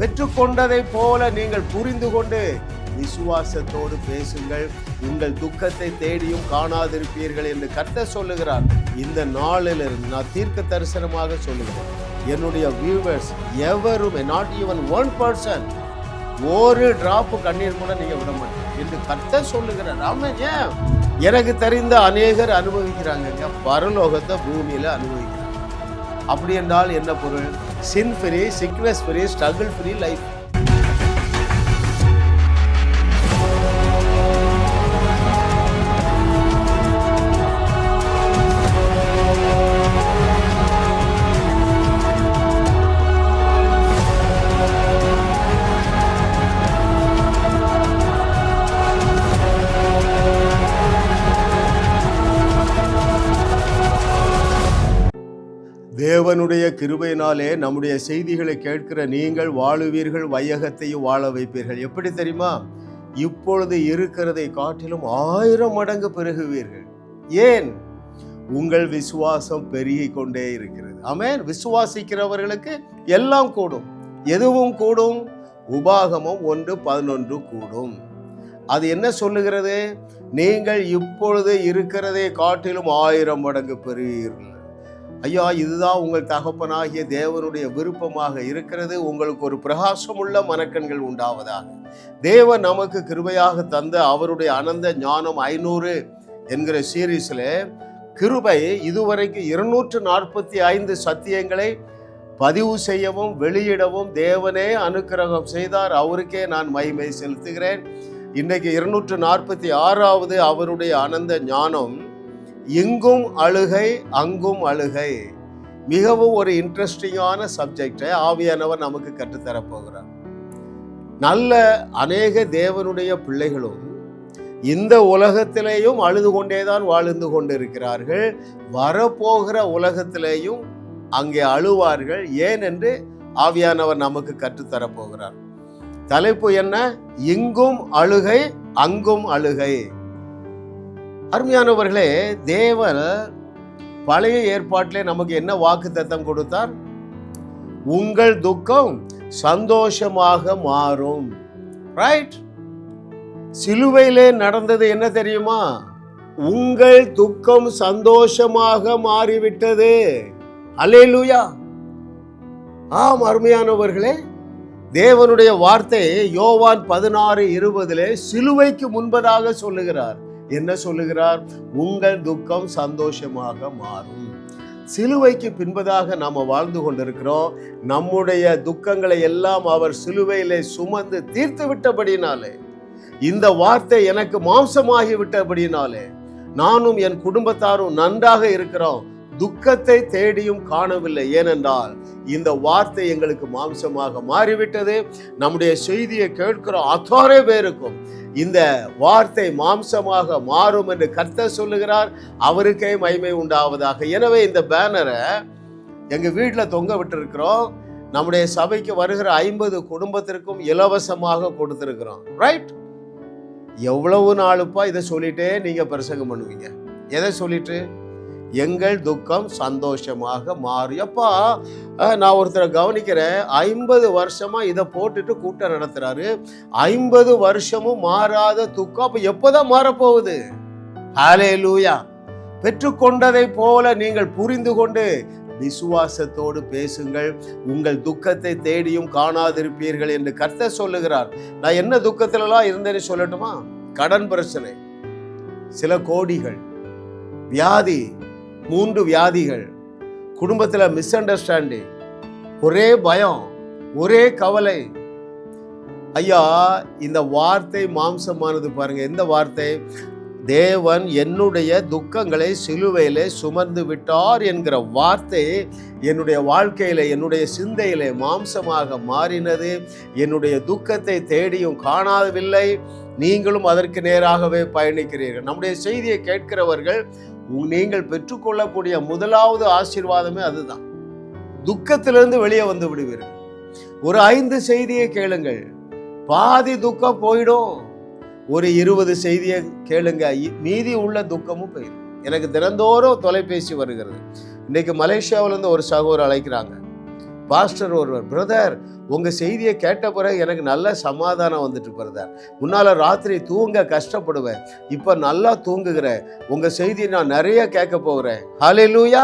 பெற்றுக்கொண்டதை போல நீங்கள் புரிந்து கொண்டு விசுவாசத்தோடு பேசுங்கள், உங்கள் துக்கத்தை தேடியும் காணாதிருப்பீர்கள் என்று கர்த்தர் சொல்லுகிறார். இந்த நாளிலிருந்து நான் தீர்க்க தரிசனமாக சொல்லுகிறேன், என்னுடைய வியூவர்ஸ் எவருமே, நாட் ஈவன் 1%, ஒரு டிராப் கண்ணீர் கூட நீங்க விட மாட்டீங்க என்று கர்த்தர் சொல்லுகிறார். ஆமென். எனக்கு தெரிந்த அநேகர் அனுபவிக்கிறாங்க, பரலோகத்தை பூமியில அனுபவிக்கிறாங்க. அப்படி என்றால் என்ன பொருள்? Sin free, sickness free, struggle free life. தேவனுடைய கிருபையினாலே நம்முடைய செய்திகளை கேட்கிற நீங்கள் வாழுவீர்கள், வையகத்தையும் வாழ வைப்பீர்கள். எப்படி தெரியுமா? இப்பொழுது இருக்கிறதை காட்டிலும் 1000 மடங்கு பெருகுவீர்கள். ஏன்? உங்கள் விசுவாசம் பெருகி கொண்டே இருக்கிறது. ஆமென். விசுவாசிக்கிறவர்களுக்கு எல்லாம் கூடும். எதுவும் கூடும்? உபாகமம் 1:11 கூடும். அது என்ன சொல்லுகிறது? நீங்கள் இப்பொழுது இருக்கிறதை காட்டிலும் 1000 மடங்கு பெறுவீர்கள். ஐயா, இதுதான் உங்கள் தகப்பனாகிய தேவனுடைய விருப்பமாக இருக்கிறது. உங்களுக்கு ஒரு பிரகாசமுள்ள மனக்கண்கள் உண்டாவதாக. தேவன் நமக்கு கிருபையாக தந்த அவருடைய அனந்த ஞானம் 500 என்கிற சீரீஸில் கிருபை இதுவரைக்கும் 245 சத்தியங்களை பதிவு செய்யவும் வெளியிடவும் தேவனே அனுக்கிரகம் செய்தார். அவருக்கே நான் மகிமை செலுத்துகிறேன். இன்றைக்கு 246வது அவருடைய அனந்த ஞானம், இங்கும் அழுகை அங்கும் அழுகை. மிகவும் ஒரு இன்ட்ரெஸ்டிங்கான சப்ஜெக்டை ஆவியானவர் நமக்கு கற்றுத்தரப்போகிறார். நல்ல அநேக தேவனுடைய பிள்ளைகளும் இந்த உலகத்திலேயும் அழுது கொண்டேதான் வாழ்ந்து கொண்டிருக்கிறார்கள். வரப்போகிற உலகத்திலேயும் அங்கே அழுவார்கள். ஏன் என்று ஆவியானவர் நமக்கு கற்றுத்தரப்போகிறார். தலைப்பு என்ன? இங்கும் அழுகை அங்கும் அழுகை. அருமையானவர்களே, தேவன் பழைய ஏற்பாட்டிலே நமக்கு என்ன வாக்குத்தத்தம் கொடுத்தார்? உங்கள் துக்கம் சந்தோஷமாக மாறும். ரைட்? சிலுவையிலே நடந்தது என்ன தெரியுமா? உங்கள் துக்கம் சந்தோஷமாக மாறிவிட்டது. அல்லேலூயா. ஆம் அருமையானவர்களே, தேவனுடைய வார்த்தை யோவான் 16:20 சிலுவைக்கு முன்பதாக சொல்லுகிறார். என்ன சொல்லுகிறார்? உங்கள் துக்கம் சந்தோஷமாக மாறும். சிலுவைக்கு பின்பதாக நாம வாழ்ந்து கொண்டிருக்கிறோம். நம்முடைய துக்கங்களை எல்லாம் அவர் சிலுவையிலே சுமந்து தீர்த்து விட்டபடினாலே, இந்த வார்த்தை எனக்கு மாம்சமாகி விட்டபடினாலே நானும் என் குடும்பத்தாரும் நன்றாக இருக்கிறோம். துக்கத்தை தேடியும் காணவில்லை. ஏனென்றால் இந்த வார்த்தை எங்களுக்கு மாம்சமாக மாறிவிட்டது. நம்முடைய செய்தியை கேட்கிற அத்தனை பேருக்கும் இந்த வார்த்தை மாம்சமாக மாறும் என்று கர்த்தர் சொல்லுகிறார். அவருக்கே மகிமை உண்டாவதாக. எனவே இந்த பேனரை எங்க வீட்டில் தொங்க விட்டிருக்கிறோம். நம்முடைய சபைக்கு வருகிற 50 குடும்பத்திற்கும் இலவசமாக கொடுத்திருக்கிறோம். ரைட்? எவ்வளவு நாளுப்பா இதை சொல்லிட்டே நீங்க பிரசங்கம் பண்ணுவீங்க? எதை சொல்லிட்டு? எங்கள் துக்கம் சந்தோஷமாக மாறும். அப்பா, நான் ஒருத்தரை கவனிக்கிறேன், 50 வருஷமா இதை போட்டுட்டு கூட்டம் நடத்துறாரு. 50 வருஷமும் மாறாத துக்கம். அப்ப எப்போதான் மாறப்போகுது? ஹல்லேலூயா. பெற்றுக்கொண்டதை போல நீங்கள் புரிந்து கொண்டு விசுவாசத்தோடு பேசுங்கள், உங்கள் துக்கத்தை தேடியும் காணாதிருப்பீர்கள் என்று கர்த்தர் சொல்லுகிறார். நான் என்ன துக்கத்திலலாம் இருந்தேன்னு சொல்லட்டுமா? கடன் பிரச்சனை, சில கோடிகள், வியாதி, 3 வியாதிகள், குடும்பத்தில் மிஸ் அண்டர்ஸ்டாண்டிங், ஒரே பயம், ஒரே கவலை. ஐயா, இந்த வார்த்தை மாம்சமானது பாருங்க. இந்த வார்த்தை, தேவன் என்னுடைய துக்கங்களை சிலுவையிலே சுமந்து விட்டார் என்கிற வார்த்தை என்னுடைய வாழ்க்கையில, என்னுடைய சிந்தையிலே மாம்சமாக மாறினது. என்னுடைய துக்கத்தை தேடியும் காணாதவில்லை. நீங்களும் அதற்கு நேராகவே பயணிக்கிறீர்கள். நம்முடைய செய்தியை கேட்கிறவர்கள் நீங்கள் பெற்றுக்கொள்ளக்கூடிய முதலாவது ஆசீர்வாதமே அதுதான். துக்கத்திலிருந்து வெளியே வந்து விடுவீர்கள். ஒரு 5 செய்தியை கேளுங்கள், பாதி துக்கம் போயிடும். ஒரு 20 செய்தியை கேளுங்க, மீதி உள்ள துக்கமும் போயிடும். எனக்கு தினந்தோறும் தொலைபேசி வருகிறது. இன்னைக்கு மலேசியாவிலிருந்து ஒரு சகோதரர் அழைக்கிறாங்க. பாஸ்டர் ஒருவர், பிரதர் உங்கள் செய்தியை கேட்ட பிறகு எனக்கு நல்ல சமாதானம் வந்துட்டு பிரதர், முன்னால் ராத்திரி தூங்க கஷ்டப்படுவேன், இப்போ நல்லா தூங்குகிறேன், உங்கள் செய்தியை நான் நிறைய கேட்க போகிறேன். ஹல்லேலூயா.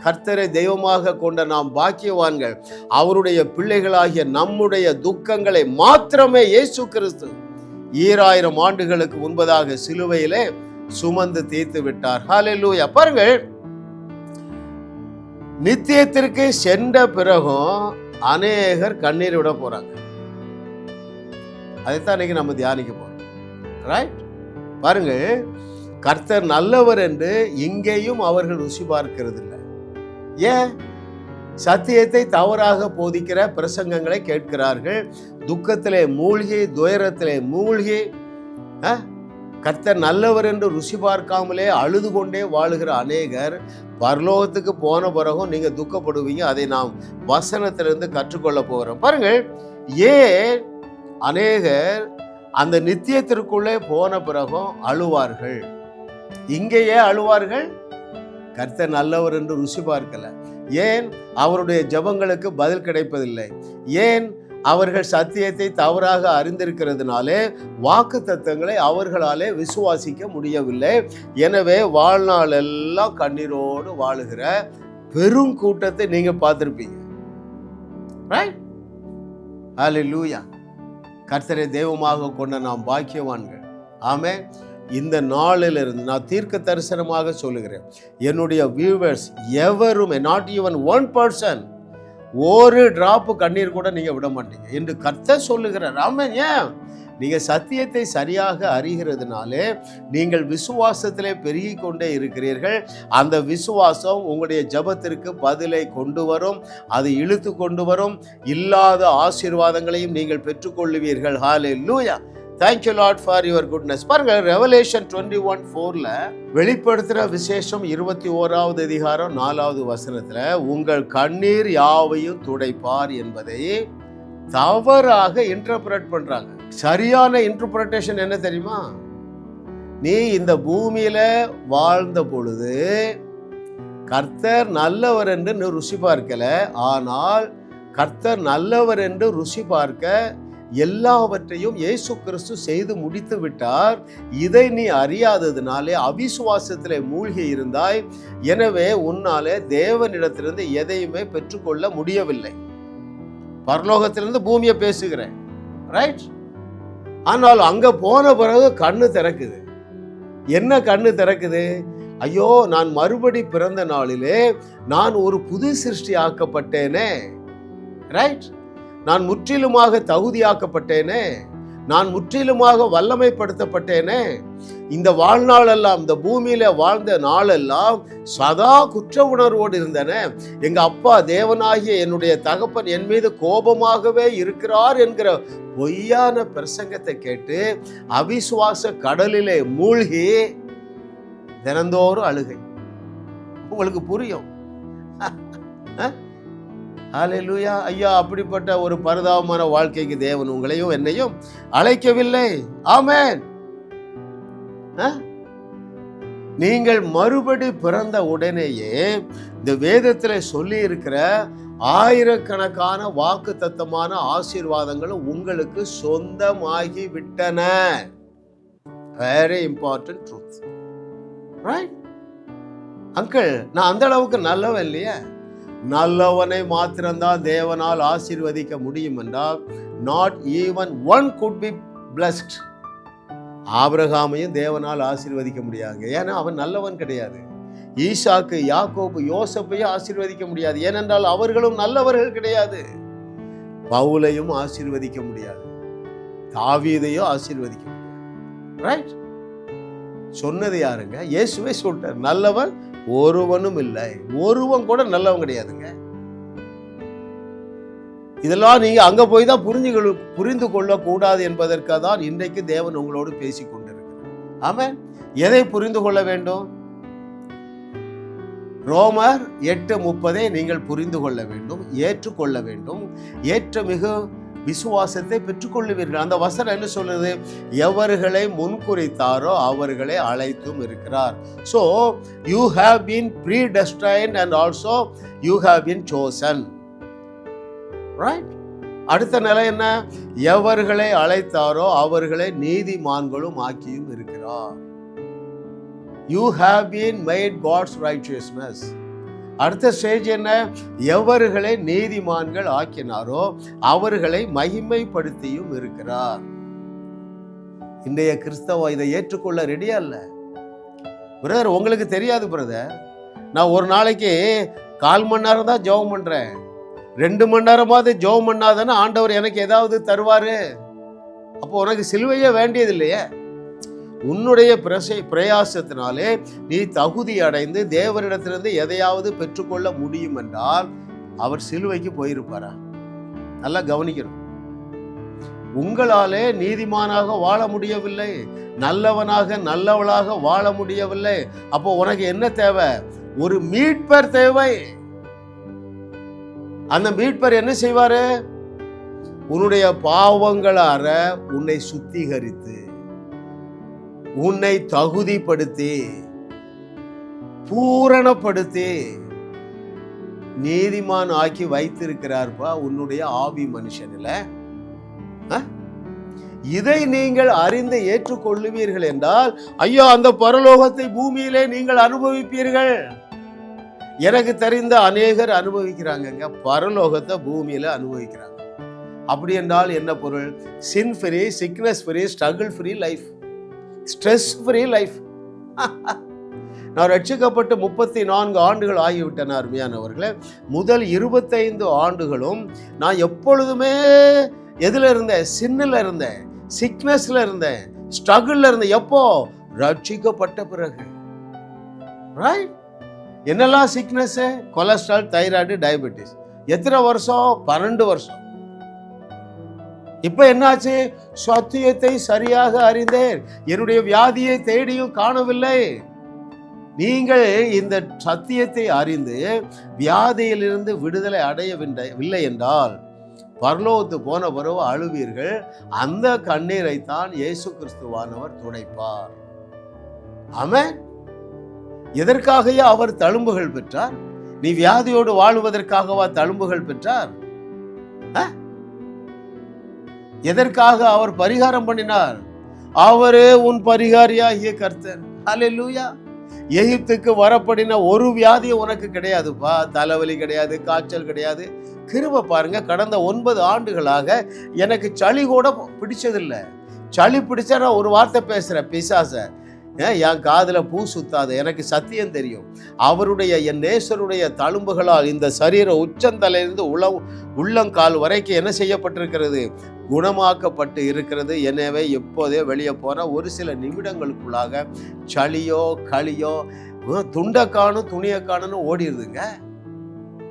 கர்த்தரை தெய்வமாக கொண்ட நாம் பாக்கியவான்கள். அவருடைய பிள்ளைகளாகிய நம்முடைய துக்கங்களை மாத்திரமே இயேசு கிறிஸ்து 2000 ஆண்டுகளுக்கு முன்பதாக சிலுவையிலே சுமந்து தீர்த்து விட்டார். ஹல்லேலூயா. பாருங்கள், நித்தியத்திற்கு சென்ற பிறகும் அநேகர் கண்ணீர் விட போறாங்க. அதைத்தான் இன்னைக்கு நம்ம தியானிக்க போறோம். ரைட்? பாருங்க, கர்த்தர் நல்லவர் என்று இங்கேயும் அவர்கள் ருசி பார்க்கிறது இல்லை. ஏன்? சத்தியத்தை தவறாக போதிக்கிற பிரசங்கங்களை கேட்கிறார்கள். துக்கத்திலே மூழ்கி, துயரத்திலே மூழ்கி, கர்த்தர் நல்லவர் என்று ருசி பார்க்காமலே அழுது கொண்டே வாழுகிற அநேகர் பரலோகத்துக்கு போன பிறகும் நீங்க துக்கப்படுவீங்க. அதை நாம் வசனத்திலிருந்து கற்றுக்கொள்ள போகிறோம். பாருங்கள், ஏன் அநேகர் அந்த நித்தியத்திற்குள்ளே போன பிறகும் அழுவார்கள்? இங்கேயே அழுவார்கள். கர்த்தர் நல்லவர் என்று ருசி பார்க்கல. ஏன்? அவருடைய ஜெபங்களுக்கு பதில் கிடைப்பதில்லை. ஏன்? அவர்கள் சத்தியத்தை தவறாக அறிந்திருக்கிறதுனாலே வாக்கு தத்தங்களை அவர்களாலே விசுவாசிக்க முடியவில்லை. எனவே வாழ்நாள் எல்லாம் கண்ணீரோடு வாழுகிற பெரும் கூட்டத்தை நீங்க பார்த்திருப்பீங்க. ஹல்லேலூயா. கர்த்தரை தெய்வமாக கொண்ட நாம் பாக்கியவான்கள். ஆமென். இந்த நாளிலிருந்து நான் தீர்க்க தரிசனமாக சொல்லுகிறேன், என்னுடைய வியூவர்ஸ் எவருமே, நாட் ஈவன் 1%, ஒரு டிராப்பு கண்ணீர் கூட நீங்க விட மாட்டீங்க என்று கர்த்தர் சொல்லுகிறார். ஆமென். ஏன்? நீங்க சத்தியத்தை சரியாக அறிகிறதுனாலே நீங்கள் விசுவாசத்திலே பெருகி கொண்டே இருக்கிறீர்கள். அந்த விசுவாசம் உங்களுடைய ஜெபத்திற்கு பதிலை கொண்டு வரும், அது இழுத்து கொண்டு வரும். இல்லாத ஆசீர்வாதங்களையும் நீங்கள் பெற்றுக்கொள்ளுவீர்கள். ஹல்லேலூயா. Thank you Lord for your goodness. பாருங்க, ரெவலேஷன் 21:4 வெளிப்படுத்துற விசேஷம் 21வது அதிகாரம் 4வது வசனத்துல, உங்கள் கண்ணீர் யாவையும் துடைப்பார் என்பதை தவறாக இன்டர்பிரட் பண்றாங்க. சரியான இன்டர்பிரட்டேஷன் என்ன தெரியுமா? நீ இந்த பூமியில வாழ்ந்த பொழுது கர்த்தர் நல்லவர் என்று நீ ருசி பார்க்கல. ஆனால் கர்த்தர் நல்லவர் என்று ருசி பார்க்க எல்லாவற்றையும் இயேசு கிறிஸ்து செய்து முடித்து விட்டார். இதை நீ அறியாததினாலே அவிசுவாசத்திலே மூழ்கி இருந்தாய். எனவே உன்னாலே தேவனிடத்திலிருந்து எதையுமே பெற்றுக்கொள்ள முடியவில்லை. பரலோகத்திலிருந்து பூமியை பேசுகிறேன். ரைட்? ஆனால் அங்க போன பிறகு கண்ணு திறக்குது. என்ன கண்ணு திறக்குது? ஐயோ, நான் மறுபடி பிறந்த நாளிலே நான் ஒரு புது சிருஷ்டி ஆக்கப்பட்டேனே. ரைட்? நான் முற்றிலுமாக தகுதியாக்கப்பட்டேனே, நான் முற்றிலுமாக வல்லமைப்படுத்தப்பட்டேனே. இந்த வாழ்நாளெல்லாம், இந்த பூமியில வாழ்ந்த நாளெல்லாம் சதா குற்ற உணர்வோடு இருந்தன. எங்க அப்பா தேவனாகிய என்னுடைய தகப்பன் என் மீது கோபமாகவே இருக்கிறார் என்கிற பொய்யான பிரசங்கத்தை கேட்டு அவிசுவாச கடலிலே மூழ்கி தினந்தோறும் அழுகை. உங்களுக்கு புரியும்? ஹல்லேலூயா. ஐயா, அப்படிப்பட்ட ஒரு பரிதாபமான வாழ்க்கைக்கு தேவன் உங்களையும் என்னையும் அழைக்கவில்லை. ஆமென். நீங்கள் மறுபடி பிறந்த உடனேயே இந்த வேதத்தில் சொல்லி இருக்கிற ஆயிரக்கணக்கான வாக்கு தத்தமான ஆசீர்வாதங்களும் உங்களுக்கு சொந்தமாகி விட்டன. Very important truth. Right? Uncle, நான் அந்த அளவுக்கு நல்லவன் இல்லையா? நல்லவனை மாத்திரம்தான் தேவனால் ஆசீர்வதிக்க முடியும் என்றால் not even one good be blessed. ஆபிரகாமையும் தேவனால் ஆசீர்வதிக்க முடியாது. ஏன்னா அவன் நல்லவன் கிடையாது. ஈசாக்கு, யாக்கோபு, யோசப்பையும் ஆசீர்வதிக்க முடியாது. ஏனென்றால் அவர்களும் நல்லவர்கள் கிடையாது. பவுலையும் ஆசீர்வதிக்க முடியாது. தாவீதையும் ஆசீர்வதிக்க முடியாது. ரைட்? சொன்னது யாருங்க? இயேசுவே சொல்றார், நல்லவன் ஒருவனும் இல்லை. ஒருவன் கூட நல்லவன் கிடையாதுங்க. இதெல்லாம் நீங்க அங்க போய் தான் புரிந்து கொள்ள கூடாது என்பதற்காக தான் இன்றைக்கு தேவன் உங்களோடு பேசிக் கொண்டிருக்கிறார். ஆமென். எதை புரிந்து கொள்ள வேண்டும்? ரோமர் 8:30 நீங்கள் புரிந்து கொள்ள வேண்டும், ஏற்றுக்கொள்ள வேண்டும். ஏற்ற மிகு விசுவாசத்தை பெற்றுக்கொள்ளுவீர்கள். அந்த வசனம் என்ன சொல்லுது? எவர்களை முன்குறித்தாரோ அவர்களை அழைத்தும் இருக்கிறார். So you have been predestined and also you have been chosen. Right? அடுத்த நிலை என்ன? எவர்களை அழைத்தாரோ அவர்களை நீதிமான்களும் ஆக்கியும் இருக்கிறார். You have been made God's righteousness. அடுத்த ஸ்டேஜ் என்ன? எவர்களை நீதிமான்கள் ஆக்கினாரோ அவர்களை மகிமைப்படுத்தியும் இருக்கிறார். இன்றைய கிறிஸ்தவம் இதை ஏற்றுக்கொள்ள ரெடியா இல்ல. பிரதர், உங்களுக்கு தெரியாது பிரதர், நான் ஒரு நாளைக்கு 1/4 மணி நேரம் தான் ஜெபம் பண்றேன், 2 மணி நேரமாவது ஜெபம் பண்ணாதானே ஆண்டவர் எனக்கு ஏதாவது தருவாரு. அப்போ உனக்கு சிலுவையே வேண்டியது இல்லையே. உன்னுடைய பிரயாசத்தினாலே நீ தகுதி அடைந்து தேவனிடத்திலிருந்து எதையாவது பெற்றுக்கொள்ள முடியும் என்றால் அவர் சிலுவைக்கு போயிருப்பாரா? நல்லா கவனிக்கணும். உங்களாலே நீதிமானாக வாழ முடியவில்லை, நல்லவனாக நல்லவளாக வாழ முடியவில்லை. அப்போ உனக்கு என்ன தேவை? ஒரு மீட்பர் தேவை. அந்த மீட்பர் என்ன செய்வாரு? உன்னுடைய பாவங்களார உன்னை சுத்திகரித்து உன்னை தகுதிப்படுத்தி பூரணப்படுத்தி நீதிமான் ஆக்கி வைத்திருக்கிறார்ப்பா உன்னுடைய ஆவி மனுஷனில. இதை நீங்கள் அறிந்து ஏற்றுக்கொள்ளுவீர்கள் என்றால் ஐயோ அந்த பரலோகத்தை பூமியிலே நீங்கள் அனுபவிப்பீர்கள். எனக்கு தெரிந்த அநேகர் அனுபவிக்கிறாங்க, பரலோகத்தை பூமியில அனுபவிக்கிறாங்க. அப்படி என்றால் என்ன பொருள்? Sin free, sickness free, struggle free life, stress free life. நான் ரட்சிக்கப்பட்டு 34 ஆண்டுகள் ஆகிவிட்டன அருமையானவர்களே. முதல் 25 ஆண்டுகளும் நான் எப்பொழுதுமே எதுல இருந்தேன்? சின்னில் இருந்தேன், சிக்னஸ்ல இருந்தேன், ஸ்ட்ரகிள்ல இருந்தேன். எப்போ? ரட்சிக்கப்பட்ட பிறகு. ரைட்? என்னெல்லாம் சிக்னஸ்? Cholesterol, thyroid, diabetes. எத்தனை வருஷம்? 12 வருஷம். இப்ப என்னாச்சு? சத்தியத்தை சரியாக அறிந்தேன், என்னுடைய வியாதியை தேடியும் காணவில்லை. நீங்கள் இந்த சத்தியத்தை அறிந்து வியாதியிலிருந்து விடுதலை அடையவில்லை என்றால் பரலோகத்து போன பிறகு அழுவீர்கள். அந்த கண்ணீரை தான் இயேசு கிறிஸ்துவானவர் துடைப்பார். ஆமென். எதற்காகவே அவர் தழும்புகள் பெற்றார்? நீ வியாதியோடு வாழுவதற்காகவா தழும்புகள் பெற்றார்? எதற்காக அவர் பரிகாரம் பண்ணினார்? அவரே உன் பரிகாரியாகிய கர்த்தர். ஹல்லேலூயா. எகிப்துக்கு வரப்படின ஒரு வியாதி உனக்கு கிடையாதுப்பா. தலைவலி கிடையாது, காய்ச்சல் கிடையாது. கிருபை பாருங்க, கடந்த 9 ஆண்டுகளாக எனக்கு சளி கூட பிடிச்சதில்லை. சளி பிடிச்சா நான் ஒரு வார்த்தை பேசுறேன், பிசாச என் காதுல பூ சுத்தாத. எனக்கு சத்தியம் தெரியும். அவருடைய என் நேசருடைய தழும்புகளால் இந்த சரீர உச்சந்தலையிலிருந்து உள்ளங்கால் வரைக்கும் என்ன செய்யப்பட்டிருக்கிறது? குணமாக்கப்பட்டு இருக்கிறது. எனவே எப்போதே வெளியே போன ஒரு சில நிமிடங்களுக்குள்ளாக சளியோ களியோ துண்டக்கானும் துணியக்கானு ஓடிடுதுங்க.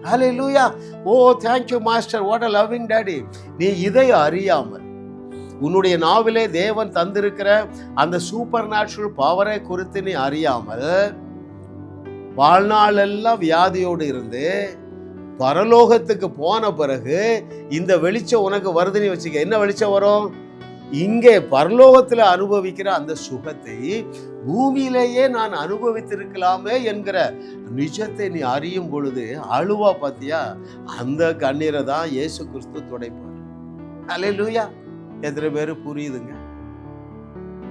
Hallelujah. Oh thank you master, what a loving daddy. நீ இதை அறியாமல் உன்னுடைய நாவிலே தேவன் தந்திருக்கிற அந்த சூப்பர் நேச்சுரல் பவரை குறித்து நீ அறியாமல் வாழ்நாள் எல்லாம் வியாதியோடு இருந்து பரலோகத்துக்கு போன பிறகு இந்த வெளிச்சம் உனக்கு வருதுன்னு வச்சுக்க. என்ன வெளிச்சம் வரும்? இங்கே பரலோகத்தில் அனுபவிக்கிற அந்த சுகத்தை பூமியிலேயே நான் அனுபவித்திருக்கலாமே என்கிற நிஜத்தை நீ அறியும் பொழுது அழுவா பாத்தியா? அந்த கண்ணீரை தான் இயேசு கிறிஸ்து துடைப்பார். ஹல்லேலூயா. எத்தனை பேரு புரியுதுங்க?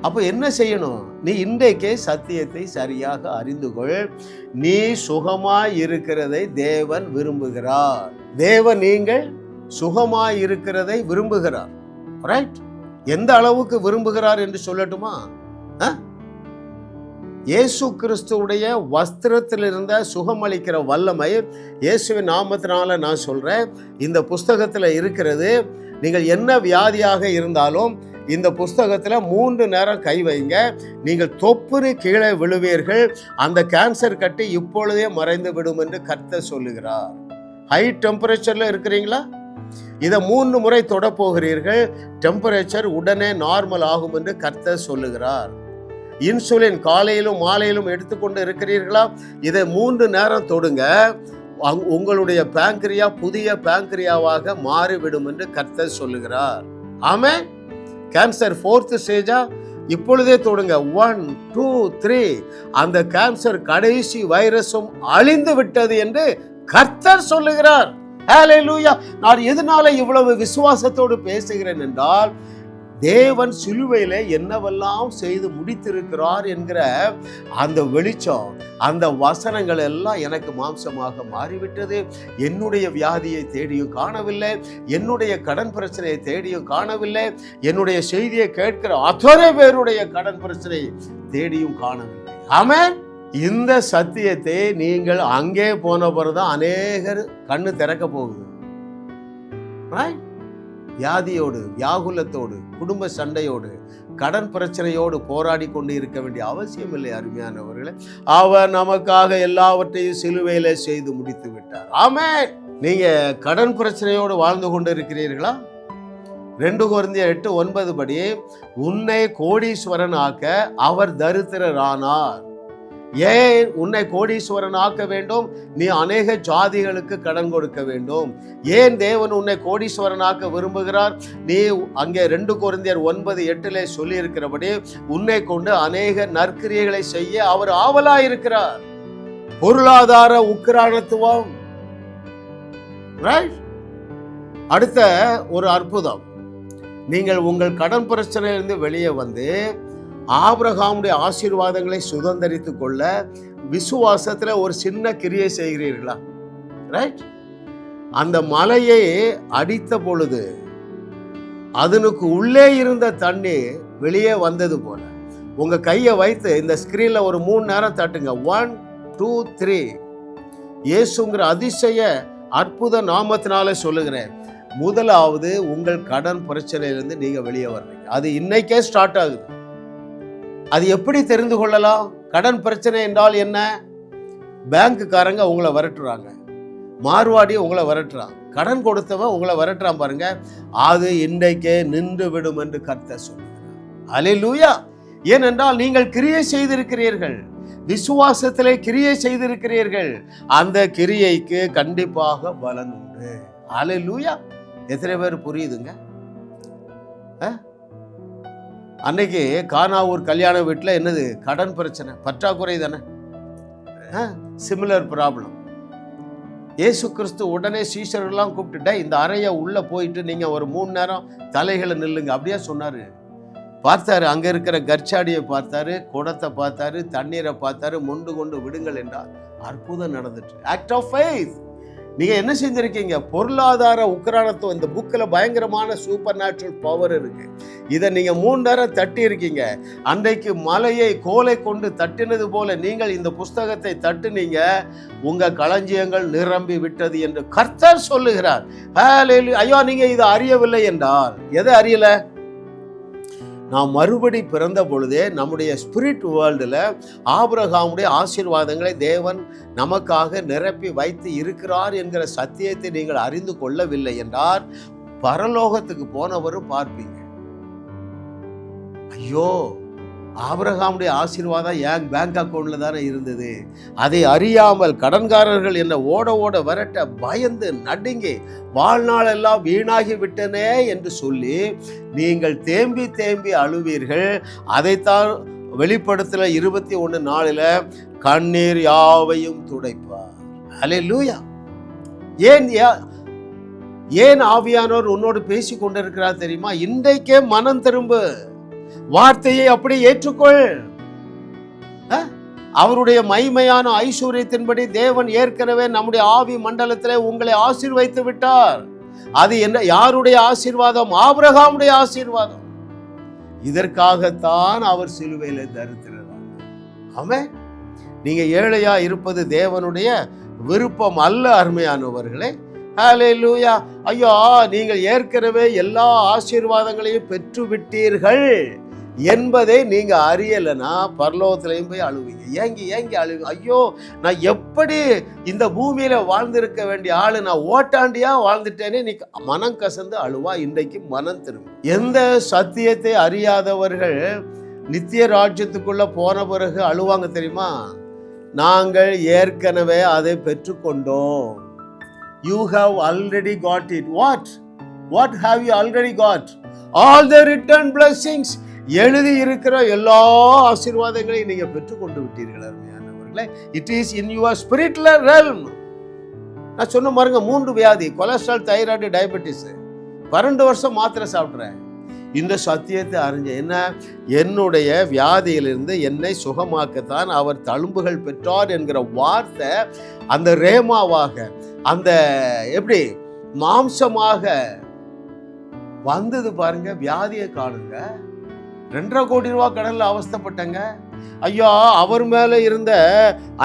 அப்ப என்ன செய்யணும்? நீ இன்றைக்கே சத்தியத்தை சரியாக அறிந்து கொள். நீ சுகமாய் இருக்கிறதை தேவன் விரும்புகிறார். தேவன் நீங்கள் சுகமாய் இருக்கிறதை விரும்புகிறார். ரைட்? எந்த அளவுக்கு விரும்புகிறார் என்று சொல்லட்டுமா? இயேசு கிறிஸ்துவுடைய வஸ்திரத்தில் இருந்த சுகமளிக்கிற வல்லமை இயேசுவின் நாமத்தினால நான் சொல்றேன், இந்த புஸ்தகத்தில் இருக்கிறது. நீங்கள் என்ன வியாதியாக இருந்தாலும் இந்த புஸ்தகத்தில் 3 நேரம் கை வைங்க, நீங்கள் தொப்புன்னு கீழே விழுவீர்கள். அந்த கேன்சர் கட்டி இப்பொழுதே மறைந்து விடும் என்று கர்த்தர் சொல்லுகிறார். ஹை டெம்பரேச்சர்ல இருக்கிறீங்களா? இதை 3 முறை தொட போகிறீர்கள். டெம்பரேச்சர் உடனே நார்மல் ஆகும் என்று கர்த்தர் சொல்லுகிறார். இன்சுலின் காலையிலும் மாலையிலும் எடுத்துக்கொண்டு இருக்கிறீர்களா? இதை 3 நேரம் தொடுங்க. உங்களுடைய பேங்க்ரியா புதிய பேங்க்ரியாவாக மாறிவிடும் என்று கர்த்தர் சொல்லுகிறார். ஆமென். கேன்சர் 4th ஸ்டேஜா? இப்பொழுதே தொடுங்க. 1 2 3 அந்த கேன்சர் கடைசி வைரஸும் அழிந்து விட்டது என்று கர்த்தர் சொல்லுகிறார். ஹல்லேலூயா. நான் எதனால இவ்வளவு விசுவாசத்தோடு பேசுகிறேன் என்றால், தேவன் சிலுவையில என்னவெல்லாம் செய்து முடித்திருக்கிறார் என்கிற அந்த வெளிச்சம், அந்த வசனங்கள் எல்லாம் எனக்கு மாம்சமாக மாறிவிட்டது. என்னுடைய வியாதியை தேடியும் காணவில்லை, என்னுடைய கடன் பிரச்சனையை தேடியும் காணவில்லை, என்னுடைய செய்தியை கேட்கிற அத்தனை பேருடைய கடன் பிரச்சனை தேடியும் காணவில்லை. ஆமென். இந்த சத்தியத்தை நீங்கள் அங்கே போன பிறகுதான் அநேகர் கண்ணு திறக்க போகுது. வியாதியோடு, வியாகுலத்தோடு, குடும்ப சண்டையோடு, கடன் பிரச்சனையோடு போராடி கொண்டு இருக்க வேண்டிய அவசியம் இல்லை. அருமையானவர்களே, அவர் நமக்காக எல்லாவற்றையும் சிலுவையில செய்து முடித்து விட்டார். ஆமென். நீங்க கடன் பிரச்சனையோடு வாழ்ந்து கொண்டு இருக்கிறீர்களா? 2 கொரிந்தியர் 8:9 படி, உன்னை கோடீஸ்வரன் ஆக்க அவர் தரித்திரரானார். ஏன் உன்னை கோடீஸ்வரன் ஆக்க வேண்டும்? நீ அநேக ஜாதிகளுக்கு கடன் கொடுக்க வேண்டும். ஏன் தேவன் உன்னை கோடீஸ்வரன் ஆக்க விரும்புகிறார்? நீ அங்கே 2 கொரிந்தியர் 9:8 சொல்லி இருக்கிறபடி உன்னை கொண்டு அநேக நற்கிரியைகளை செய்ய அவர் ஆவலாயிருக்கிறார். பொருளாதார உக்கிரானத்துவம். அடுத்த ஒரு அற்புதம், நீங்கள் உங்கள் கடன் பிரச்சனையிலிருந்து வெளியே வந்து ஆபிரகாமுடைய ஆசீர்வாதங்களை சுதந்தரித்துக் கொள்ள விசுவாசத்துல ஒரு சின்ன கிரியை செய்கிறீர்களா? ரைட். அந்த மலையை அடித்த பொழுது அதனுக்கு உள்ளே இருந்த தண்ணி வெளியே வந்தது போல உங்க கையை வைத்து இந்த ஸ்கிரீன்ல ஒரு 3 நேரம் தட்டுங்க. 1 2 3. இயேசுங்கிற அதிசய அற்புத நாமத்தினால சொல்லுகிறேன். முதலாவது, உங்கள் கடன் பிரச்சனையிலிருந்து நீங்க வெளியே வர்றீங்க. அது இன்னைக்கே ஸ்டார்ட் ஆகுது. அது எப்படி தெரிந்து கொள்ளலாம்? கடன் பிரச்சனை என்றால் என்ன? பேங்க்குக்காரங்க உங்களை விரட்டுறாங்க, மார்வாடி உங்களை விரட்டுறான், கடன் கொடுத்தவன் உங்களை விரட்டுறான் பாருங்க. அது இன்றைக்கே நின்று விடும் என்று கர்த்தர் சொல்லுகிறார். அல்லேலூயா. ஏனென்றால் நீங்கள் கிரியை செய்திருக்கிறீர்கள், விசுவாசத்திலே கிரியை செய்திருக்கிறீர்கள். அந்த கிரியைக்கு கண்டிப்பாக பலன் உண்டு. அல்லேலூயா. எத்தனை பேர் புரியுதுங்க? அன்னைக்கு கானாவூர் கல்யாண வீட்டில் என்னது? கடன் பிரச்சனை, பற்றாக்குறை தானே. Similar problem. இயேசு கிறிஸ்து உடனே சீஷர்கள்லாம் கூப்பிட்டுட்ட, இந்த அறையை உள்ள போயிட்டு நீங்க ஒரு 3 நேரம் தலைகளை நில்லுங்க அப்படியே சொன்னாரு. பார்த்தாரு, அங்க இருக்கிற கர்ச்சாடியை பார்த்தாரு, குடத்தை பார்த்தாரு, தண்ணீரை பார்த்தாரு, மொண்டு கொண்டு விடுங்கள் என்றார். அற்புதம் நடந்துட்டு. Act of faith. நீங்க என்ன செஞ்சிருக்கீங்க? பொருளாதார உக்கிரானத்துவம். இந்த புக்கில் பயங்கரமான சூப்பர் நேச்சுரல் பவர் இருக்கு. இதை நீங்க 3 நேரம் தட்டி இருக்கீங்க. அன்றைக்கு மலையை கோலை கொண்டு தட்டினது போல நீங்கள் இந்த புஸ்தகத்தை தட்டுனீங்க, உங்க களஞ்சியங்கள் நிரம்பி விட்டது என்று கர்த்தர் சொல்லுகிறார். ஐயோ, நீங்க இதை அறியவில்லை என்றால் எதை அறியல? நாம் மறுபடி பிறந்த பொழுதே நம்முடைய ஸ்பிரிட் வேர்ல்டில் ஆபிரகாமுடைய ஆசீர்வாதங்களை தேவன் நமக்காக நிரப்பி வைத்து இருக்கிறார் என்கிற சத்தியத்தை நீங்கள் அறிந்து கொள்ளவில்லை என்றால் பரலோகத்துக்கு போனவரும் பார்ப்பீங்க. ஐயோ, ஆபிரகாமுடைய ஆசீர்வாதம் என் பேங்க் அக்கௌண்ட்ல தானே இருந்தது, அதை அறியாமல் கடன்காரர்கள் என்ன ஓட ஓட விரட்ட பயந்து நடுங்கி வாழ்நாள் எல்லாம் வீணாகி விட்டனே என்று சொல்லி நீங்கள் தேம்பி தேம்பி அழுவீர்கள். அதைத்தான் வெளிப்படுத்தல 21:4 கண்ணீர் யாவையும் துடைப்பார். அல்லேலூயா. ஏன் ஆவியானவர் உன்னோடு பேசி கொண்டிருக்கிறார் தெரியுமா? இன்றைக்கே மனம் திரும்பு, வார்த்தையை அப்படி ஏற்றுக்கொள். அவருடைய மகிமையான ஐஸ்வர்யத்தின்படி தேவன் ஏற்கனவே நம்முடைய ஆவி மண்டலத்திலே உங்களை ஆசீர்வதித்து விட்டார். அது என்ன? யாருடைய ஆசீர்வாதம்? ஆபிரகாமுடைய ஆசீர்வாதம். இதற்காகத்தான் அவர் சிலுவையில தரித்திரர். ஆமென். நீங்க ஏழையா இருப்பது தேவனுடைய விருப்பம் அல்ல, அருமையானவர்களே. ஹல்லேலூயா. ஐயோ, நீங்கள் ஏற்கனவே எல்லா ஆசீர்வாதங்களையும் பெற்று விட்டீர்கள் என்பதை நீங்க அறியலைன்னா பரலோகத்திலையும் போய் அழுவீங்க. ஏங்கி அழுவீங்க. ஐயோ, நான் எப்படி இந்த பூமியில வாழ்ந்திருக்க வேண்டிய ஆளு, நான் ஓட்டாண்டியா வாழ்ந்துட்டேனே, நீ மனம் கசந்து அழுவா. இன்றைக்கு மனம் திரும்ப. எந்த சத்தியத்தை அறியாதவர்கள் நித்திய ராஜ்யத்துக்குள்ள போன பிறகு அழுவாங்க தெரியுமா? நாங்கள் ஏற்கனவே அதை பெற்றுக்கொண்டோம். You have already got it. What have you already got? All the written blessings. எழுதி இருக்கிற எல்லா ஆசீர்வாதங்களையும் நீங்க பெற்றுக்கொண்டு விட்டீர்கள் அருமையானவர்களே. It is in your spiritual realm. நான் சொன்ன பாருங்க 3 வியாதி, கொலஸ்ட்ரால், தைராய்டு, டயபெட்டிஸ், 12 வருஷம் மாத்திரை சாப்பிட்றேன். இந்த சத்தியத்தை அறிஞ்ச என்ன, என்னுடைய வியாதியிலிருந்து என்னை சுகமாக்கத்தான் அவர் தழும்புகள் பெற்றார் என்கிற வார்த்தை அந்த ரேமாவாக, அந்த எப்படி மாம்சமாக வந்தது பாருங்க. வியாதியை காணுங்க. 2.5 கோடி ரூபாய் கடல்ல அவஸ்தைப்பட்டங்க. ஐயா, அவர் மேல இருந்த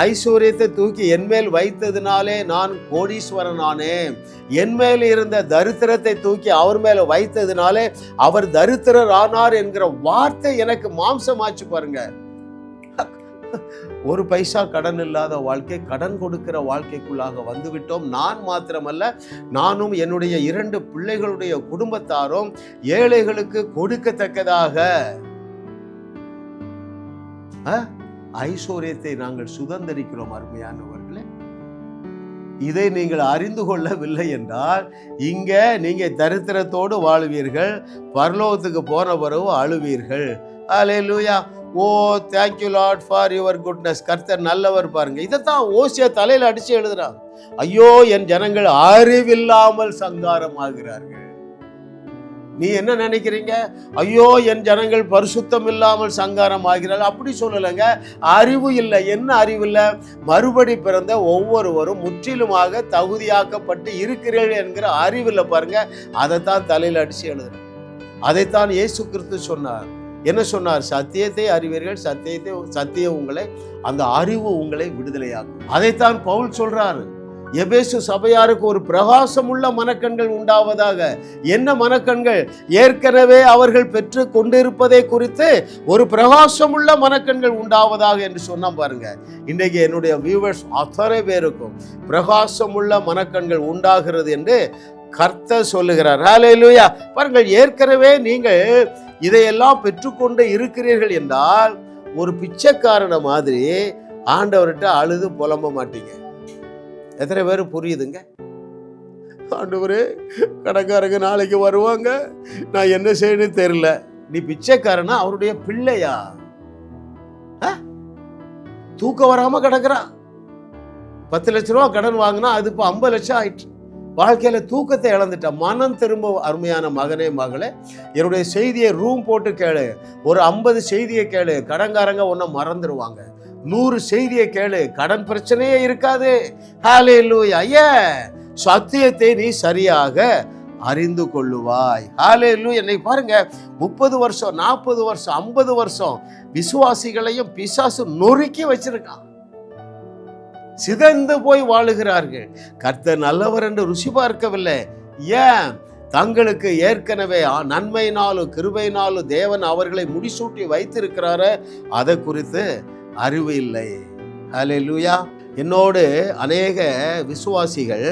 ஐஸ்வர்யத்தை தூக்கி என் மேல் வைத்ததுனாலே நான் கோடீஸ்வரன் ஆனேன். என் மேல் இருந்த தரித்திரத்தை தூக்கி அவர் மேல வைத்ததுனாலே அவர் தரித்திரர் ஆனார் என்கிற வார்த்தை எனக்கு மாம்சமாச்சு பாருங்க. 1 பைசா கடன் இல்லாத வாழ்க்கை, கடன் கொடுக்கிற வாழ்க்கைக்குள்ளாக வந்துவிட்டோம். நான் மாத்திரமல்ல, நானும் என்னுடைய 2 பிள்ளைகளுடைய குடும்பத்தாரும் ஏழைகளுக்கு கொடுக்கத்தக்கதாக ஐஸ்வர்யத்தை நாங்கள் சுதந்திரிக்கிறோம். அருமையானவர்களே, இதை நீங்கள் அறிந்து கொள்ளவில்லை என்றால் இங்க நீங்க தரித்திரத்தோடு வாழுவீர்கள், பரலோகத்துக்கு போன பிறகு அழுவீர்கள். Hallelujah. Oh, thank you lord for your goodness. கர்த்தர் நல்லவர் பாருங்க. இதைத்தான் ஓசியா தலையில அடிச்சு எழுதுறாங்க. ஐயோ, என் ஜனங்கள் அறிவில்லாமல் சங்காரம் ஆகிறார்கள். நீ என்ன நினைக்கிறீங்க? ஐயோ, என் ஜனங்கள் பரிசுத்தம் இல்லாமல் சங்காரம் ஆகிறார்கள். அப்படி சொல்லலைங்க. அறிவு இல்லை. என்ன அறிவு இல்லை? மறுபடி பிறந்த ஒவ்வொருவரும் முற்றிலுமாக தகுதியாக்கப்பட்டு இருக்கிறீர்கள் என்கிற அறிவில் பாருங்க. அதைத்தான் தலையில் அடிச்சு எழுதுறேன். அதைத்தான் இயேசு கிறிஸ்து சொன்னார். என்ன சொன்னார்? சத்தியத்தை அறிவீர்கள், சத்தியம் உங்களை, அந்த அறிவு உங்களை விடுதலையாகும். அதைத்தான் பவுல் சொல்றாரு. எபேசு சபையாருக்கு ஒரு பிரகாசம் உள்ள மனக்கண்கள் உண்டாவதாக. என்ன மனக்கண்கள்? ஏற்கனவே அவர்கள் பெற்று கொண்டிருப்பதை குறித்து ஒரு பிரகாசம் உள்ள மனக்கண்கள் உண்டாவதாக என்று சொன்னா பாருங்க. இன்றைக்கு என்னுடைய வியூவர்ஸ் அத்தனை பேருக்கும் பிரகாசம் உள்ள மனக்கண்கள் உண்டாகிறது என்று கர்த்தர் சொல்லுகிறார். ஹல்லேலூயா. பாருங்கள், ஏற்கனவே நீங்கள் இதையெல்லாம் பெற்றுக்கொண்டு இருக்கிறீர்கள் என்றால் ஒரு பிச்சைக்காரன மாதிரி ஆண்டவர்கிட்ட அழுது புலம்ப மாட்டீங்க. எத்தனை பேர் புரியுதுங்க? ஆண்டவரே, கடைக்காரங்க நாளைக்கு வருவாங்க, நான் என்ன செய்யணும் தெரியல. நீ பிச்சைக்காரனா அவருடைய பிள்ளையா? தூக்கம் வராம கிடக்குறான். 10 லட்ச ரூபா கடன் வாங்கினா அது இப்போ 50 லட்சம் ஆயிடுச்சு. வாழ்க்கையில தூக்கத்தை இழந்துட்டான். மனம் திரும்ப. அருமையான மகனே மகளே, என்னுடைய செய்தியை ரூம் போட்டு கேளு. ஒரு 50 செய்தியை கேளு, கடன்காரங்க உன்னை மறந்துடுவாங்க. 100 செய்தியை கேளு, கடன் பிரச்சனையே இருக்காது. ஹல்லேலூயா. சத்தியத்தை நீ சரியாக அறிந்து கொள்ளுவாய். ஹல்லேலூயா. என்னை பாருங்க, 30 வருஷம் 40 வருஷம் 50 வருஷம் விசுவாசிகளையும் பிசாசு நொறுக்கி வச்சிருக்கான். சிதைந்து போய் வாழுகிறார்கள். கர்த்தர் நல்லவர் என்று ருசி பார்க்கவில்லை. ஏன்? தங்களுக்கு ஏற்கனவே நன்மையினாலும் கிருபையினாலும் தேவன் அவர்களை முடிசூட்டி வைத்திருக்கிறாரு, அதை குறித்து அறிவு இல்லை. ஹல்லேலூயா. என்னோடு அநேக விசுவாசிகள்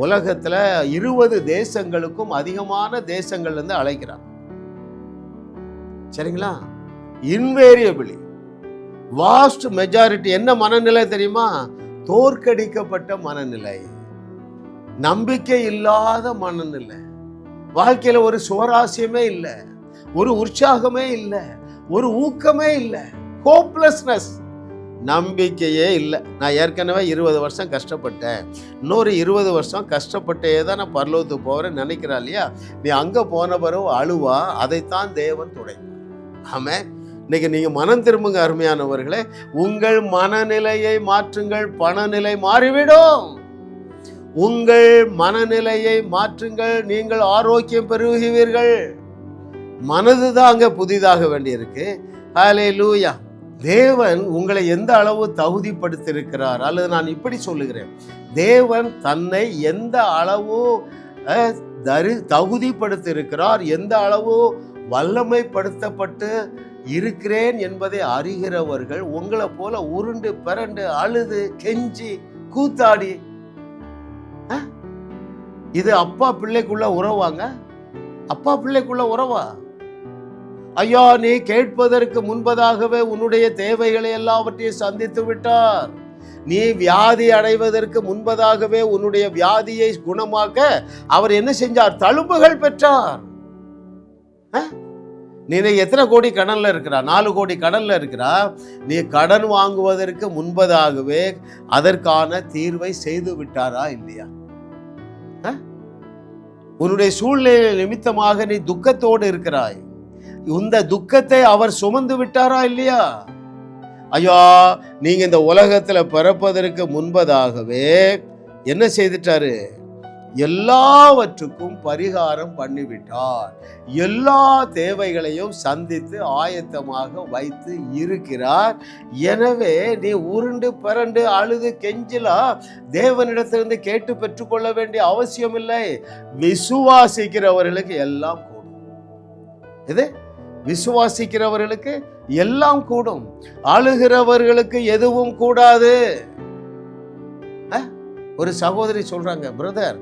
உலகத்துல 20 தேசங்களுக்கும் அதிகமான தேசங்கள்ல இருந்து அழைக்கிறாங்க. சரிங்களா? இன்வேரியபிளி வாஸ்ட் மெஜாரிட்டி என்ன மனநிலை தெரியுமா? தோற்கடிக்கப்பட்ட மனநிலை, நம்பிக்கை இல்லாத மனநிலை. வாழ்க்கையில ஒரு சுவராசியமே இல்லை, ஒரு உற்சாகமே இல்லை, ஒரு ஊக்கமே இல்லை. ஹோப்லெஸ்னஸ், நம்பிக்கையே இல்லை. நான் ஏற்கனவே 20 வருஷம் கஷ்டப்பட்டேன், இன்னொரு 20 வருஷம் கஷ்டப்பட்டே தான் நான் பரலோகத்துக்கு போகிறேன்னு நினைக்கிறா இல்லையா? நீ அங்கே போன பிறகு அழுவா. அதைத்தான் தேவன் துடைப்பார். ஆமென். இன்னைக்கு நீங்க மனம் திரும்புங்க அருமையானவர்களே. உங்கள் மனநிலையை மாற்றுங்கள், பணநிலை மாறிவிடும். உங்கள் மனநிலையை மாற்றுங்கள், நீங்கள் ஆரோக்கியம் பெறுவீர்கள். மனதுதான் அங்க புதிதாக வேண்டியிருக்கு. ஹல்லேலூயா. தேவன் உங்களை எந்த அளவு தகுதிப்படுத்தியிருக்கிறார், அல்லது நான் இப்படி சொல்லுகிறேன், தேவன் தன்னை எந்த அளவு தகுதிப்படுத்தியிருக்கிறார், எந்த அளவு வல்லமைப்படுத்தப்பட்டு இருக்கிறேன் என்பதை அறிகிறவர்கள் உங்களை போல உருண்டு பிறண்டு அழுது கெஞ்சி கூத்தாடி, இது அப்பா பிள்ளைக்குள்ள உறவாங்க? அப்பா பிள்ளைக்குள்ள உறவா? ஐயா, நீ கேட்பதற்கு முன்பதாகவே உன்னுடைய தேவைகளை எல்லாவற்றையும் சந்தித்து விட்டார். நீ வியாதி அடைவதற்கு முன்பதாகவே உன்னுடைய வியாதியை குணமாக்க அவர் என்ன செஞ்சார்? தழும்புகள் பெற்றார். நீ எத்தனை கோடி கடன்ல இருக்கிறா? 4 கோடி கடன்ல இருக்கிறா. நீ கடன் வாங்குவதற்கு முன்பதாகவே அதற்கான தீர்வை செய்து விட்டாரா இல்லையா? உன்னுடைய சூழ்நிலை நிமித்தமாக நீ துக்கத்தோடு இருக்கிறாய். இந்த துக்கத்தை அவர் சுமந்து விட்டாரா இல்லையா? ஐயா, நீங்க இந்த உலகத்துல பிறப்பதற்கு முன்பதாகவே என்ன செய்துட்டாரு? எல்லாவற்றுக்கும் பரிகாரம் பண்ணிவிட்டார். எல்லா தேவைகளையும் சந்தித்து ஆயத்தமாக வைத்து இருக்கிறார். எனவே நீ உருண்டு பிறண்டு அழுது கெஞ்சலா தேவனிடத்திலிருந்து கேட்டு பெற்றுக்கொள்ள வேண்டிய அவசியம் இல்லை. விசுவாசிக்கிறவர்களுக்கு எல்லாம் கூடும். இது விசுவாசிக்கிறவர்களுக்கு எல்லாம் கூடும். அழுகிறவர்களுக்கு எதுவும் கூடாது. ஒரு சகோதரி சொல்றாங்க, பிரதர்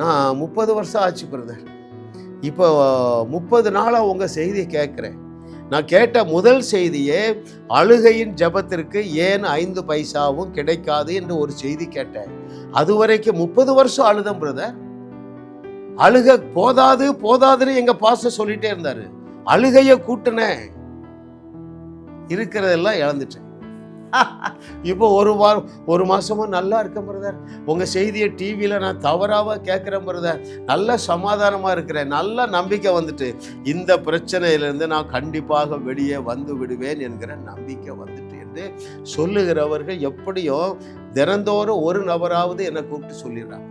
நான் 30 வருஷம் ஆச்சு பிரதர், இப்போ 30 நாளா உங்க செய்தி கேட்கிறேன். நான் கேட்ட முதல் செய்தியே அழுகையின் ஜபத்திற்கு ஏன் 5 பைசாவும் கிடைக்காது என்று ஒரு செய்தி கேட்டேன். அதுவரைக்கும் 30 வருஷம் அழுதம் பிரதர். அழுக போதாது போதாதுன்னு எங்க பாஸ்டர் சொல்லிட்டே இருந்தாரு. அழுகைய கூட்டினேன், இருக்கிறதெல்லாம் இழந்துட்டேன். இப்போ ஒரு மாசமா நல்லா இருக்கேன் பிரதர். உங்க செய்தியை டிவியில நான் தவறாக கேட்கிறேன் பிரதர். நல்ல சமாதானமா இருக்கிறேன், நல்ல நம்பிக்கை வந்துட்டு இந்த பிரச்சனையிலிருந்து நான் கண்டிப்பாக வெளியே வந்து விடுவேன் என்கிற நம்பிக்கை வந்துட்டு என்று சொல்லுகிறவர்கள் எப்படியோ தினந்தோறும் ஒரு நபராவது என்னை கூப்பிட்டு சொல்லிடுறாங்க.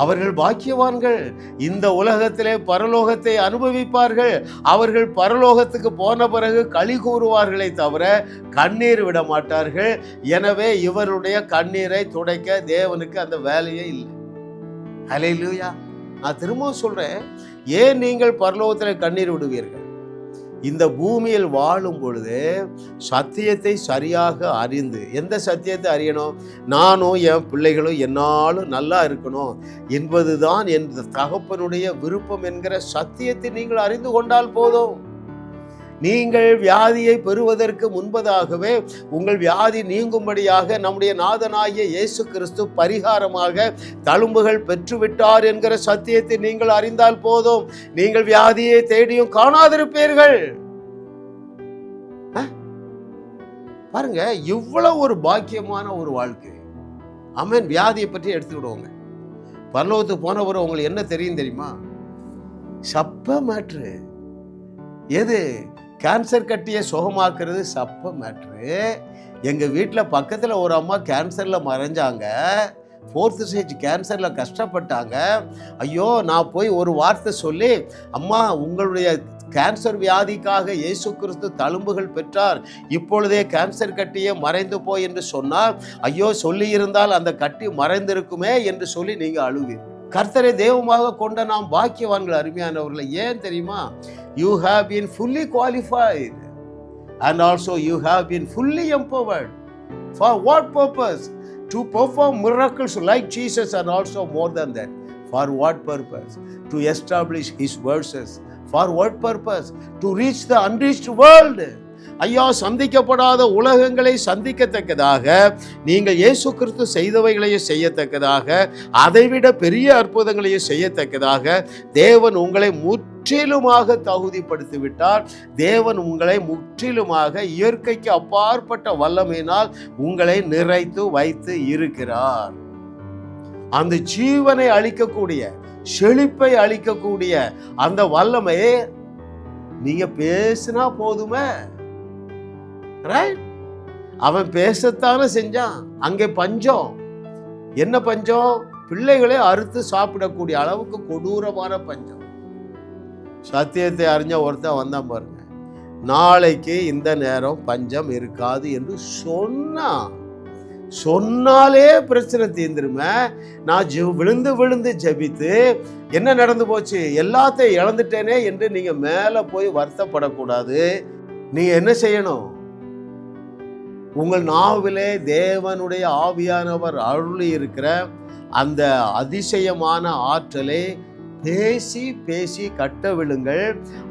அவர்கள் பாக்கியவான்கள். இந்த உலகத்திலே பரலோகத்தை அனுபவிப்பார்கள். அவர்கள் பரலோகத்துக்கு போன பிறகு களி கூறுவார்களே தவிர கண்ணீர் விட மாட்டார்கள். எனவே இவருடைய கண்ணீரை துடைக்க தேவனுக்கு அந்த வேலையே இல்லை. ஹல்லேலூயா. நான் திரும்பவும் சொல்றேன், ஏன் நீங்கள் பரலோகத்தில் கண்ணீர் விடுவீர்கள்? இந்த பூமியில் வாழும் பொழுது சத்தியத்தை சரியாக அறிந்து, எந்த சத்தியத்தை அறியணும்? நானும் என் பிள்ளைகளும் என்னாலும் நல்லா இருக்கணும் என்பதுதான் என் தகப்பனுடைய விருப்பம் என்கிற சத்தியத்தை நீங்கள் அறிந்து கொண்டால் போதும். நீங்கள் வியாதியை பெறுவதற்கு முன்பதாகவே உங்கள் வியாதி நீங்கும்படியாக நம்முடைய நாதனாகிய இயேசு கிறிஸ்து பரிகாரமாக தழும்புகள் பெற்றுவிட்டார் என்கிற சத்தியத்தை நீங்கள் அறிந்தால் போதும். நீங்கள் வியாதியை தேடியும் காணாதிருப்பீர்கள். பாருங்க, இவ்வளவு ஒரு பாக்கியமான ஒரு வாழ்க்கை. ஆமென். வியாதியை பற்றி எடுத்துக்கிடுவோங்க. பரலோகத்துக்கு போனவரை உங்களுக்கு என்ன தெரியும் தெரியுமா? சப்ப மேட்ரு. எது? கேன்சர் கட்டியை சுகமாக்குறது சப்ப மேட்ரு. எங்கள் வீட்டில் பக்கத்தில் ஒரு அம்மா கேன்சரில் மறைஞ்சாங்க. 4th ஸ்டேஜ் கேன்சரில் கஷ்டப்பட்டாங்க. ஐயோ, நான் போய் ஒரு வார்த்தை சொல்லி, அம்மா உங்களுடைய கேன்சர் வியாதிக்காக இயேசு கிறிஸ்து தழும்புகள் பெற்றார், இப்பொழுதே கேன்சர் கட்டியே மறைந்து போய் என்று சொன்னால், ஐயோ சொல்லியிருந்தால் அந்த கட்டி மறைந்திருக்குமே என்று சொல்லி நீங்கள் அழுவீர்கள். கர்த்தரை தெய்வமாக கொண்ட நாம் பாக்கியவான்கள், அருமையானவர்களை. ஏன் தெரியுமா? You have been fully qualified and also you have been fully empowered. For what purpose? To perform miracles like Jesus, and also more than that. For what purpose? To establish His verses. For what purpose? To reach the unreached world. ஐயா, சந்திக்கப்படாத உலகங்களை சந்திக்கத்தக்கதாக, நீங்கள் இயேசு கிறிஸ்து செய்தவைகளையும் செய்யத்தக்கதாக, அதைவிட பெரிய அற்புதங்களையும் செய்யத்தக்கதாக தேவன் உங்களை முற்றிலுமாக தகுதிப்படுத்திவிட்டார். தேவன் உங்களை முற்றிலுமாக இயற்கைக்கு அப்பாற்பட்ட வல்லமையினால் உங்களை நிறைத்து வைத்து இருக்கிறார். அந்த ஜீவனை அளிக்கக்கூடிய, செழிப்பை அளிக்கக்கூடிய அந்த வல்லமையை நீங்க பேசினா போதுமே. அவன் பேசத்தானே செஞ்சான். அங்கே பஞ்சம். என்ன பஞ்சம்? பிள்ளைகளை அறுத்து சாப்பிடக்கூடிய அளவுக்கு கொடூரமான பஞ்சம். சத்தியத்தை அறிஞ்ச ஒருத்தன் வந்தான் பாருங்க, நாளைக்கு இந்த நேரம் பஞ்சம் இருக்காது என்று சொன்னாலே பிரச்சனை தீர்ந்துருமே. நான் விழுந்து விழுந்து ஜெபித்து என்ன நடந்து போச்சு, எல்லாத்தையும் இழந்துட்டேனே என்று நீங்க மேல போய் வருத்தப்படக்கூடாது. நீங்க என்ன செய்யணும்? உங்கள் நாவிலே தேவனுடைய ஆவியானவர் அருளி இருக்கிற அந்த அதிசயமான ஆற்றலை பேசி பேசி கட்டவிழுங்கள்.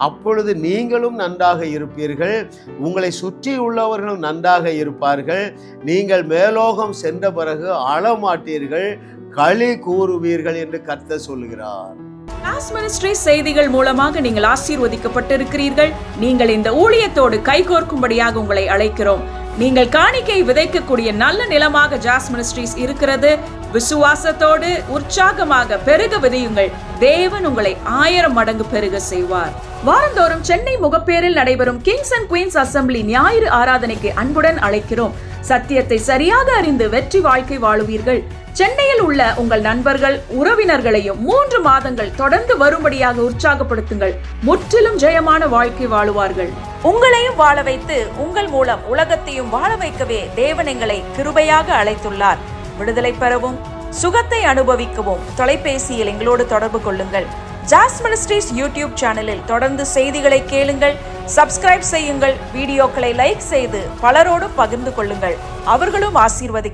அப்பொழுது நீங்களும் நன்றாக இருப்பீர்கள், உங்களை சுற்றி உள்ளவர்களும் நன்றாக இருப்பார்கள். நீங்கள் மேலோகம் சென்ற பிறகு அழமாட்டீர்கள், களி கூறுவீர்கள் என்று கர்த்தர் சொல்லுகிறார். ஜாஸ் மினிஸ்ட்ரி செய்திகள் மூலமாக நீங்கள் ஆசீர்வதிக்கப்பட்டிருக்கிறீர்கள். நீங்கள் இந்த ஊழியத்தோடு கைகோர்க்கும்படியாக உங்களை அழைக்கிறோம். நீங்கள் காணிக்கை விதைக்கக்கூடிய நல்ல நிலமாக ஜாஸ் மினிஸ்ட்ரிஸ் இருக்கிறது. விசுவாசத்தோடு உற்சாகமாக பெருக விதையுங்கள். தேவன் உங்களை 1000 மடங்கு பெருக செய்வார். வாரந்தோறும் சென்னை முகப்பேரில் நடைபெறும் கிங்ஸ் அண்ட் குயின்ஸ் அசெம்பிளி ஞாயிறு ஆராதனைக்கு அன்புடன் அழைக்கிறோம். சத்தியத்தை சரியாக அறிந்து வெற்றி வாழ்க்கை வாழுவீர்கள். சென்னையில் உள்ள உங்கள் நண்பர்கள் உறவினர்களையும் 3 மாதங்கள் தொடர்ந்து வரும்படியாக உற்சாகப்படுத்துங்கள். முற்றிலும் ஜெயமான வாழ்க்கை வாழுவார்கள். உங்களையும் வாழ வைத்து உங்கள் மூலம் உலகத்தையும் வாழ வைக்கவே தேவன் எங்களை கிருபையாக அழைத்துள்ளார். விடுதலை பெறவும் சுகத்தை அனுபவிக்கவும் தொலைபேசியில் எங்களோடு தொடர்பு கொள்ளுங்கள். ஜாஸ் மினிஸ்ட்ரிஸ் யூடியூப் சேனலில் தொடர்ந்து செய்திகளை கேளுங்கள். சப்ஸ்கிரைப் செய்யுங்கள். வீடியோக்களை லைக் செய்து பலரோடு பகிர்ந்து கொள்ளுங்கள். அவர்களும் ஆசீர்வதிக்க